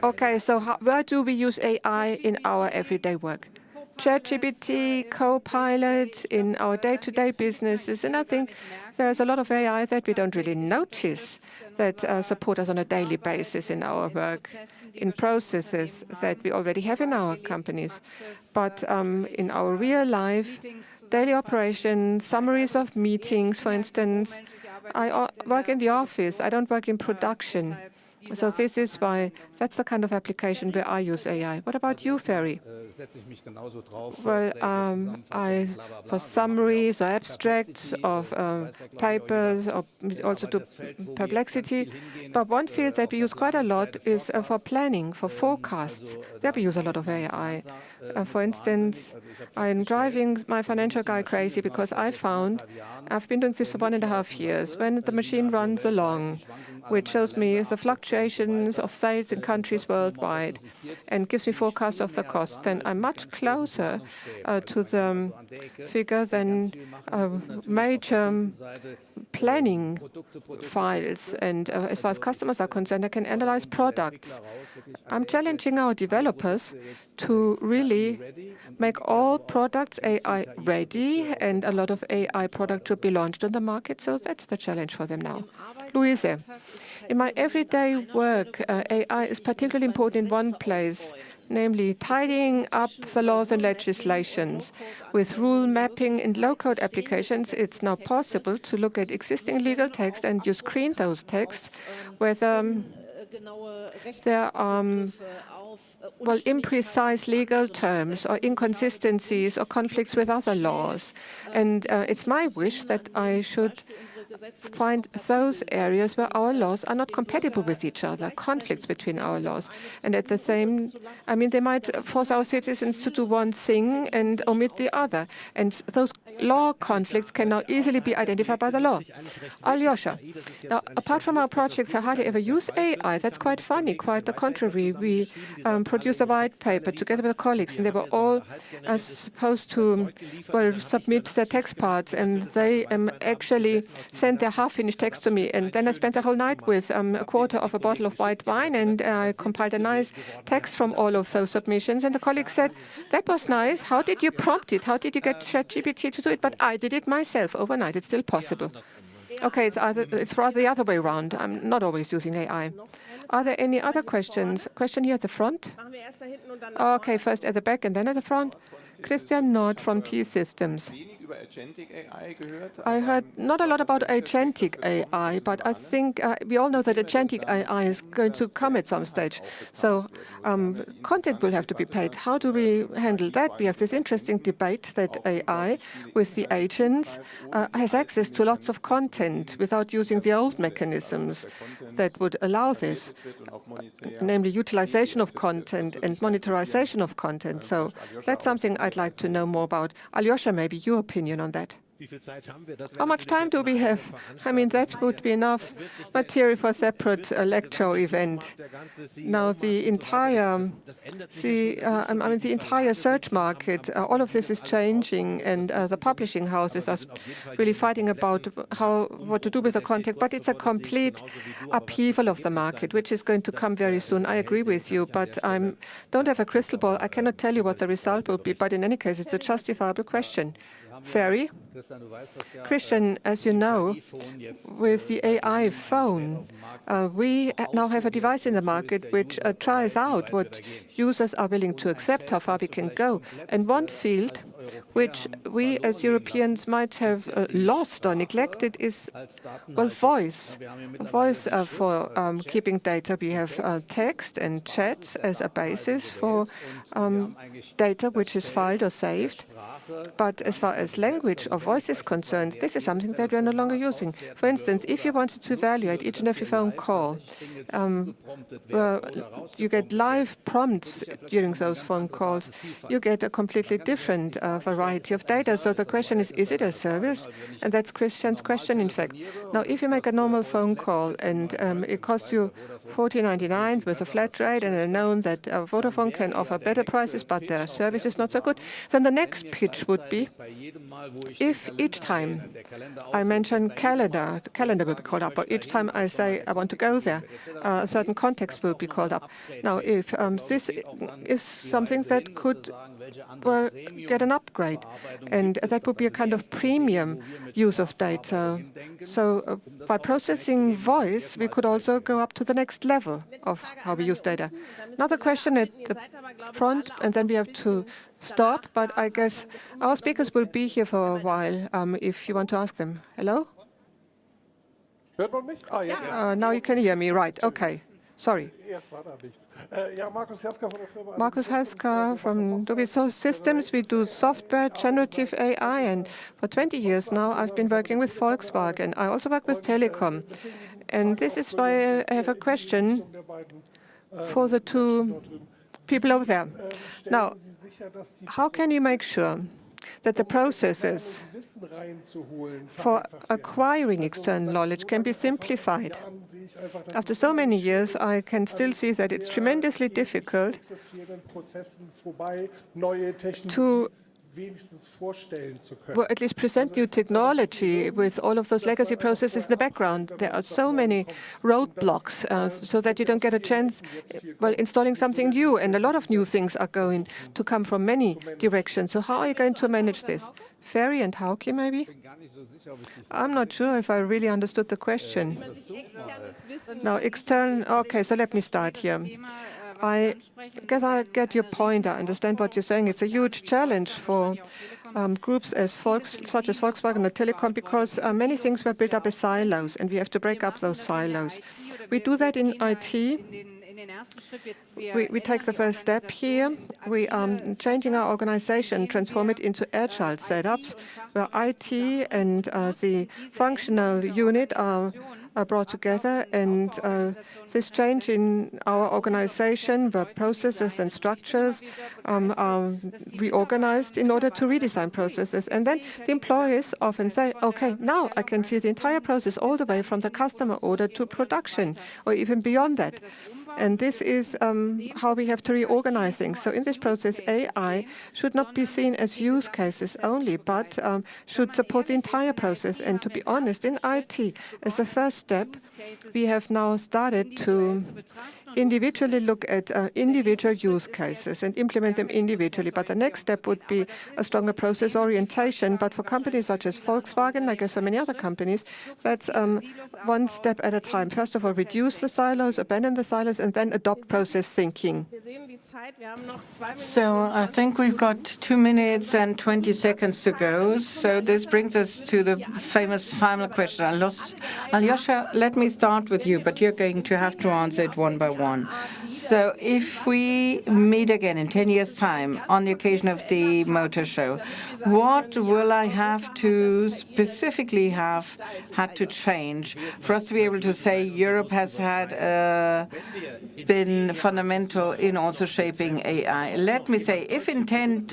Speaker 3: Okay, so where do we use AI in our everyday work? ChatGPT, Copilot in our day-to-day businesses, and I think there's a lot of AI that we don't really notice that support us on a daily basis in our work, in processes that we already have in our companies. But in our real life, daily operations, summaries of meetings, for instance, I work in the office. I don't work in production. So this is why that's the kind of application where I use AI. What about you, Ferry? Well, for summaries or abstracts of papers, or also to Perplexity. But one field that we use quite a lot is for planning, for forecasts. There we use a lot of AI. For instance, I'm driving my financial guy crazy because I've been doing this for 1.5 years, when the machine runs along, which shows me the fluctuations of sales in countries worldwide and gives me forecasts of the cost, then I'm much closer to the figure than major planning files, and as far as customers are concerned, I can analyze products. I'm challenging our developers to really make all products AI ready, and a lot of AI products should be launched on the market, so that's the challenge for them now. Louise, in my everyday work, AI is particularly important in one place, namely tidying up the laws and legislations. With rule mapping in low-code applications, it's now possible to look at existing legal text and you screen those texts, whether there are imprecise legal terms or inconsistencies or conflicts with other laws. And it's my wish that I should find those areas where our laws are not compatible with each other, conflicts between our laws. And at the same, they might force our citizens to do one thing and omit the other. And those law conflicts can now easily be identified by the law. Alyosha, now, apart from our projects, I hardly ever use AI. That's quite funny, quite the contrary. We produced a white paper together with colleagues, and they were all supposed to, submit their text parts, and they actually sent their half-finished text to me. And then I spent the whole night with a quarter of a bottle of white wine, and I compiled a nice text from all of those submissions. And the colleague said, "That was nice. How did you prompt it? How did you get ChatGPT to do it?" But I did it myself overnight. It's still possible. Okay, it's rather the other way around. I'm not always using AI. Are there any other questions? Question here at the front. Okay, first at the back and then at the front. Christian Nord from T-Systems. I heard not a lot about agentic AI, but I think we all know that agentic AI is going to come at some stage. So content will have to be paid. How do we handle that? We have this interesting debate that AI, with the agents, has access to lots of content without using the old mechanisms that would allow this, namely utilization of content and monetization of content. So that's something I'd like to know more about. Alyosha, maybe your opinion on that. How much time do we have? That would be enough material for a separate lecture event. Now, the entire search market, all of this is changing, and the publishing houses are really fighting about what to do with the content. But it's a complete upheaval of the market, which is going to come very soon. I agree with you, but I don't have a crystal ball. I cannot tell you what the result will be. But in any case, it's a justifiable question. Ferry? Christian, as you know, with the AI phone, we now have a device in the market which tries out what users are willing to accept, how far we can go. And one field which we as Europeans might have lost or neglected is, voice. Voice for keeping data. We have text and chats as a basis for data which is filed or saved. But as far as language or voice is concerned, this is something that we are no longer using. For instance, if you wanted to evaluate each and every phone call, you get live prompts during those phone calls. You get a completely different variety of data. So the question is it a service? And that's Christian's question, in fact. Now, if you make a normal phone call and it costs you $14.99 with a flat rate, and I know that Vodafone can offer better prices, but their service is not so good, then the next pitch would be, if each time I mention calendar, the calendar will be called up, or each time I say I want to go there, a certain context will be called up. Now, if this is something that could get an upgrade, and that would be a kind of premium use of data. So by processing voice, we could also go up to the next level of how we use data. Another question at the front, and then we have to stop, but I guess our speakers will be here for a while if you want to ask them. Hello? Now you can hear me, right? Okay. Sorry. Markus Haska from Governmental Systems. We do software, generative AI, and for 20 years now I've been working with Volkswagen. I also work with Telecom. And this is why I have a question for the two people over there. Now, how can you make sure that the processes for acquiring external knowledge can be simplified? After so many years, I can still see that it's tremendously difficult to well, at least present new technology with all of those legacy processes in the background. There are so many roadblocks so that you don't get a chance, well, installing something new, and a lot of new things are going to come from many directions. So how are you going to manage this? Ferry and Hauke, maybe? I'm not sure if I really understood the question. Now, external, okay, so let me start here. I guess I get your point. I understand what you're saying. It's a huge challenge for groups such as Volkswagen or Telecom, because many things were built up as silos, and we have to break up those silos. We do that in IT. We take the first step here. We are changing our organization, transform it into agile setups, where IT and the functional unit are brought together, and this change in our organization, where processes and structures are reorganized in order to redesign processes. And then the employees often say, okay, now I can see the entire process all the way from the customer order to production, or even beyond that. And this is how we have to reorganize things. So in this process, AI should not be seen as use cases only, but should support the entire process. And to be honest, in IT, as a first step, we have now started to individually look at individual use cases and implement them individually. But the next step would be a stronger process orientation. But for companies such as Volkswagen, I guess for many other companies, that's one step at a time. First of all, reduce the silos, abandon the silos, and then adopt process thinking.
Speaker 4: So I think we've got 2 minutes and 20 seconds to go. So this brings us to the famous final question. Alyosha, let me start with you, but you're going to have to answer it one by one. So if we meet again in 10 years' time on the occasion of the motor show, what will I have to specifically have had to change for us to be able to say Europe has had been fundamental in also shaping AI? Let me say, if in 10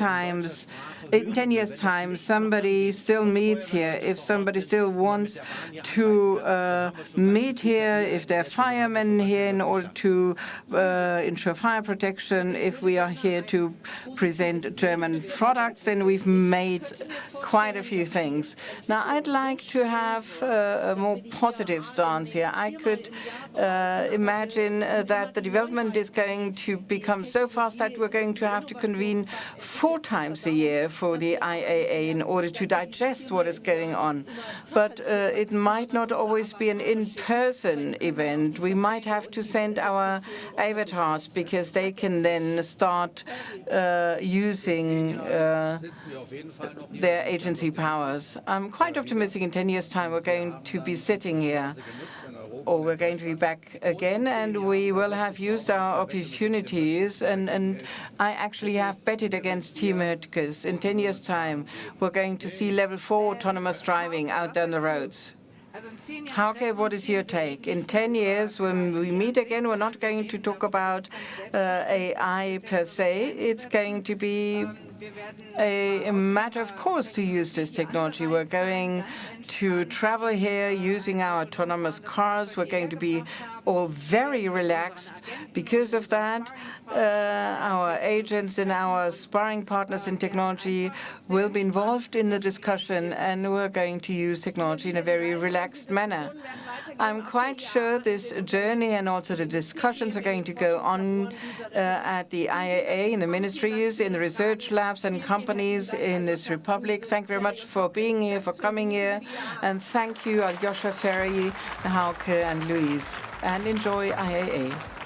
Speaker 4: years' time, somebody still meets here, if somebody still wants to meet here, if there are firemen here in order to ensure fire protection, if we are here to present German products, then we've made quite a few things. Now, I'd like to have a more positive stance here. I could imagine that the development is going to become so fast that we're going to have to convene 4 times a year for the IAA in order to digest what is going on. But it might not always be an in-person event. We might have to send our avatars, because they can then start using their agency powers. I'm quite optimistic in 10 years' time we're going to be sitting here, or we're going to be back again, and we will have used our opportunities. And I actually have betted against Team Höttges. In 10 years' time, we're going to see level 4 autonomous driving out down the roads. Hauke, what is your take? In 10 years, when we meet again, we're not going to talk about AI per se. It's going to be a matter of course to use this technology. We're going to travel here using our autonomous cars. We're going to be all very relaxed. Because of that, our agents and our sparring partners in technology will be involved in the discussion, and we're going to use technology in a very relaxed manner. I'm quite sure this journey and also the discussions are going to go on at the IAA, in the ministries, in the research labs and companies in this republic. Thank you very much for being here, for coming here. And thank you, Alyosha, Ferry, Hauke, and Luis. And enjoy IAA.